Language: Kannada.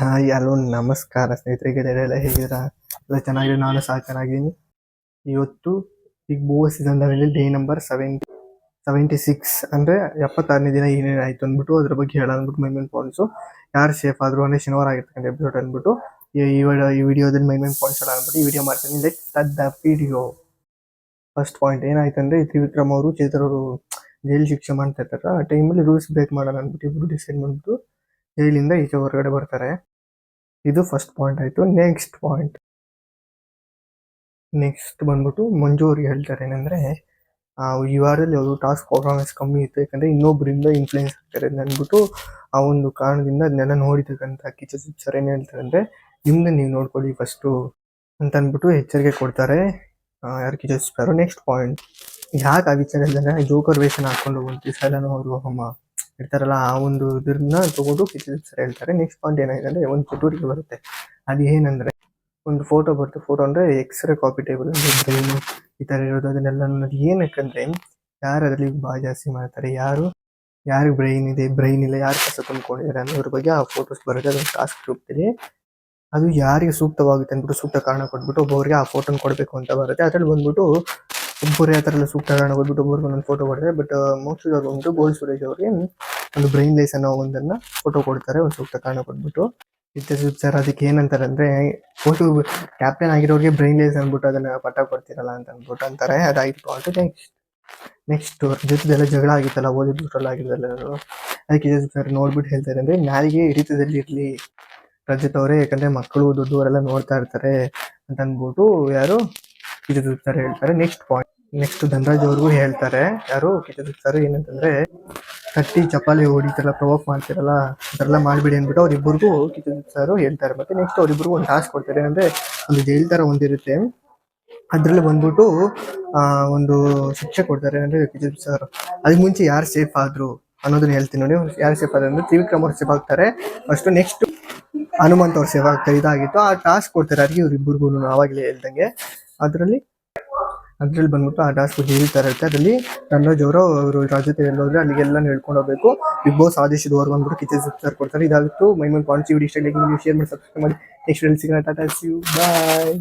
ಹಾಯ್ ಹಲೋ ನಮಸ್ಕಾರ ಸ್ನೇಹಿತರೆ, ಗೆಳೆಯರೆಲ್ಲ ಹೇಗಿದ್ದೀರಾ? ಎಲ್ಲ ಚೆನ್ನಾಗಿದೆ, ನಾನು ಸಹ ಚೆನ್ನಾಗಿದ್ದೀನಿ. ಇವತ್ತು Bigg Boss season day number 76 ಅಂದರೆ 76ನೇ ದಿನ ಏನೇನಾಯಿತು ಅಂದ್ಬಿಟ್ಟು ಅದ್ರ ಬಗ್ಗೆ ಹೇಳೋಣ ಅಂದ್ಬಿಟ್ಟು ಮೈನ್ ಪಾಯಿಂಟ್ಸು. ಯಾರು ಸೇಫ್ ಆದರು ಅಂದರೆ ಶನಿವಾರ ಆಗಿರ್ತಕ್ಕಂಥ ಎಪಿಸೋಡ್ ಅಂದ್ಬಿಟ್ಟು ಈ ವಿಡಿಯೋದಲ್ಲಿ ಮೈನ್ ಪಾಯಿಂಟ್ಸ್ ಹೇಳೋಣ ಅಂದ್ಬಿಟ್ಟು ಈ ವಿಡಿಯೋ ಮಾಡ್ತೀನಿ. Let start the video. First point ಏನಾಯ್ತು ಅಂದರೆ, ತ್ರಿವಿಕ್ರಮ್ ಅವರು ಚೇತರ್ ಅವರು ಜೈಲು ಶಿಕ್ಷೆ ಮಾಡ್ತಾ ಇರ್ತಾರೆ. ಆ ಟೈಮಲ್ಲಿ ರೂಲ್ಸ್ ಬ್ರೇಕ್ ಮಾಡೋಣ ಅಂದ್ಬಿಟ್ಟು ಇಬ್ಬರು ಡಿಸೈಡ್ ಮಾಡಿಬಿಟ್ಟು ಜೈಲಿಂದ ಈಚೆ ಹೊರಗಡೆ ಬರ್ತಾರೆ. ಇದು ಫಸ್ಟ್ ಪಾಯಿಂಟ್ ಆಯಿತು. ನೆಕ್ಸ್ಟ್ ಬಂದ್ಬಿಟ್ಟು ಮಂಜು ಅವ್ರಿಗೆ ಹೇಳ್ತಾರೆ ಏನಂದರೆ, ಈ ವಾರದಲ್ಲಿ ಅವರು ಟಾಸ್ಕ್ ಪರ್ಫಾರ್ಮೆನ್ಸ್ ಕಮ್ಮಿ ಇತ್ತು, ಯಾಕಂದರೆ ಇನ್ನೊಬ್ಬರಿಂದ ಇನ್ಫ್ಲೂಯೆನ್ಸ್ ಆಗ್ತಾರೆ ಅಂದ್ಬಿಟ್ಟು ಆ ಒಂದು ಕಾರಣದಿಂದ ಅದನ್ನೆಲ್ಲ ನೋಡಿರ್ತಕ್ಕಂಥ ಕಿಚ್ಚ ಸರ್ ಏನು ಹೇಳ್ತಾರೆ ಅಂದರೆ, ನಿಮ್ಮನ್ನ ನೀವು ನೋಡ್ಕೊಳ್ಳಿ ಫಸ್ಟು ಅಂತ ಅಂದ್ಬಿಟ್ಟು ಎಚ್ಚರಿಕೆ ಕೊಡ್ತಾರೆ ಯಾರು ಕಿಚ್ಚ ಸರ್. ನೆಕ್ಸ್ಟ್ ಪಾಯಿಂಟ್, ಯಾಕೆ ಆ ವಿಚಾರ ಹೇಳಿದ್ರೆ, ಜೋಕರ್ ವೇಷನ ಹಾಕೊಂಡು ಒಂದು ಸಲನೂ ಅವರು ಇರ್ತಾರಲ್ಲ, ಆ ಒಂದು ಇದನ್ನ ತಗೊಂಡು ಕಿಚ್ಚ ಸರ್ ಹೇಳ್ತಾರೆ. ನೆಕ್ಸ್ಟ್ ಪಾಯಿಂಟ್ ಏನಾಗಿದೆ ಅಂದರೆ, ಒಂದು ಚಟುವಟಿಕೆ ಬರುತ್ತೆ. ಅದು ಏನಂದರೆ, ಒಂದು ಫೋಟೋ ಬರುತ್ತೆ. ಫೋಟೋ ಅಂದರೆ ಎಕ್ಸ್ರೇ ಕಾಪಿ ಟೇಬಲ್ ಅಂದರೆ ಬ್ರೈನು ಈ ಥರ ಇರೋದು. ಅದನ್ನೆಲ್ಲ ಅನ್ನೋದು ಏನಕ್ಕಂದರೆ, ಯಾರು ಅದರಲ್ಲಿ ಭಾಳ ಜಾಸ್ತಿ ಮಾಡ್ತಾರೆ, ಯಾರಿಗೆ ಬ್ರೈನ್ ಇದೆ, ಬ್ರೈನ್ ಇಲ್ಲ, ಯಾರು ಕಸ ತುಂಬ್ಕೊಂಡಿದ್ದಾರೆ ಅನ್ನೋದ್ರ ಬಗ್ಗೆ ಆ ಫೋಟೋಸ್ ಬರುತ್ತೆ. ಅದೊಂದು ಟಾಸ್ಕ್ ರೂಪದಲ್ಲಿ ಅದು ಯಾರಿಗೆ ಸೂಕ್ತವಾಗುತ್ತೆ ಅಂದ್ಬಿಟ್ಟು ಸೂಕ್ತ ಕಾರಣ ಕೊಟ್ಬಿಟ್ಟು ಒಬ್ಬೊಬ್ಬರಿಗೆ ಆ ಫೋಟೋನ ಕೊಡಬೇಕು ಅಂತ ಬರುತ್ತೆ. ಅದರಲ್ಲಿ ಬಂದ್ಬಿಟ್ಟು ಒಬ್ಬರು ಯಾವ ಥರ ಎಲ್ಲ ಸೂಕ್ತ ಕಾರಣ ಕೊಟ್ಬಿಟ್ಟು ಒಬ್ಬರಿಗೆ ಒಂದೊಂದು ಫೋಟೋ ಕೊಡ್ತಾರೆ. ಬಟ್ ಮೋಸ್ಟ್ಲಿ ಅವ್ರು ಬಂದ್ಬಿಟ್ಟು ಗೋಲ್ಡ್ ಸುರೇಶ್ ಅವರಿಗೆ ಒಂದು ಬ್ರೈನ್ ಲೇಸ್ ಅನ್ನೋ ಒಂದನ್ನು ಫೋಟೋ ಕೊಡ್ತಾರೆ, ಒಂದು ಸೂಕ್ತ ಕಾರಣ ಕೊಟ್ಬಿಟ್ಟು. ಸರ್ ಅದಕ್ಕೆ ಏನಂತಾರೆ ಅಂದರೆ, ಫೋಟೋ ಕ್ಯಾಪ್ಟನ್ ಆಗಿರೋರಿಗೆ ಬ್ರೈನ್ ಲೇಸ್ ಅಂದ್ಬಿಟ್ಟು ಅದನ್ನು ಪಟ್ಟ ಕೊಡ್ತಿರಲ್ಲ ಅಂತ ಅಂದ್ಬಿಟ್ಟು ಅಂತಾರೆ. ಅದಾಗಿತ್ತು. ನೆಕ್ಸ್ಟ್ ಜೊತೆದೆಲ್ಲ ಜಗಳ ಆಗಿತ್ತಲ್ಲ, ಓದಿದ್ಬಿಟ್ರಲ್ಲ ಆಗಿದ್ದಲ್ಲ, ಅದಕ್ಕೆ ಸರ್ ನೋಡ್ಬಿಟ್ಟು ಹೇಳ್ತಾರೆ ಅಂದರೆ, ನಾಲಿಗೆ ಹಿಡಿತದಲ್ಲಿ ಇರಲಿ ರಜತ್ ಅವರೇ, ಯಾಕಂದರೆ ಮಕ್ಕಳು ದೊಡ್ಡವರೆಲ್ಲ ನೋಡ್ತಾ ಇರ್ತಾರೆ ಅಂತ ಅಂದ್ಬಿಟ್ಟು ಯಾರು ಕಿಚ್ಚ ಸರ್ ಹೇಳ್ತಾರೆ. ನೆಕ್ಸ್ಟ್ ಧನರಾಜ್ ಅವ್ರಿಗೂ ಹೇಳ್ತಾರೆ, ಯಾರು ಕಿಚ್ಚ ಸರ್, ಏನಂತಂದರೆ, ಕಟ್ಟಿ ಚಪಾಲಿ ಹೊಡಿತಾರಲ್ಲ, ಪ್ರವೋಕ್ ಮಾಡ್ತಿರಲ್ಲ, ಅದೆಲ್ಲ ಮಾಡಿಬಿಡಿ ಅಂದ್ಬಿಟ್ಟು ಅವ್ರಿಬ್ಬರಿಗೂ ಕಿಚ್ಚ ಸರ್ ಹೇಳ್ತಾರೆ. ಮತ್ತು ನೆಕ್ಸ್ಟ್ ಅವ್ರಿಬ್ಬರಿಗೂ ಒಂದು ಟಾಸ್ಕ್ ಕೊಡ್ತಾರೆ. ಏನಂದರೆ, ಒಂದು ಜೈಲ್ ಥರ ಒಂದಿರುತ್ತೆ, ಅದರಲ್ಲಿ ಬಂದ್ಬಿಟ್ಟು ಒಂದು ಶಿಕ್ಷೆ ಕೊಡ್ತಾರೆ. ಅಂದರೆ ಕಿಚ್ಚ ಸರ್ ಅದಕ್ಕೆ ಮುಂಚೆ ಯಾರು ಸೇಫ್ ಆದರು ಅನ್ನೋದನ್ನ ಹೇಳ್ತೀನಿ ನೋಡಿ. ಯಾರು ಸೇಫ್ ಆದ್ರೆ ಅಂದರೆ ತ್ರಿವಿಕ್ರಮ್ ಅವ್ರು ಸೇಫ್ ಆಗ್ತಾರೆ ಫಸ್ಟು. ನೆಕ್ಸ್ಟ್ ಹನುಮಂತ್ ಅವ್ರು ಸೇಫ್ ಆಗ್ತಾರೆ. ಇದಾಗಿತ್ತು. ಆ ಟಾಸ್ಕ್ ಕೊಡ್ತಾರೆ ಅದಕ್ಕೆ ಇವ್ರಿಬ್ಬರಿಗೂ, ಆವಾಗಲೇ ಹೇಳ್ದಂಗೆ. ಅದರಲ್ಲಿ ಬಂದ್ಬಿಟ್ಟು ಆ ಟಾಸ್ಕ್ ಜೈಲ್ ಥರ ಇರುತ್ತೆ. ಅದರಲ್ಲಿ ಧನರಾಜ್ ಅವರು ರಾಜ್ಯತೆ ಎಲ್ಲೋದ್ರೆ ಅಲ್ಲಿಗೆಲ್ಲ ಹೇಳ್ಕೊಂಡು ಹೋಗಬೇಕು. ಬಿಗ್ ಬಾಸ್ ಆದೇಶದವರೆಗೂ ಅಂದ್ಬಿಟ್ಟು ಕಿಚ್ಚ ಸರ್ ಕೊಡ್ತಾರೆ. ಇದಾಗಿತ್ತು ಮೈನ್ ಪಾಯಿಂಟ್ಸ್. ವಿಡಿಯೋ ಇಷ್ಟ ಲೈಕ್ ಮಾಡಿ, ಶೇರ್ ಮಾಡಿ, ಸಬ್ಸ್ಕ್ರೈಬ್ ಮಾಡಿ. ನೆಕ್ಸ್ಟ್ ಸಿಗೋಣ. ಟಾಟಾ, ಸಿ ಯು, ಬಾಯ್.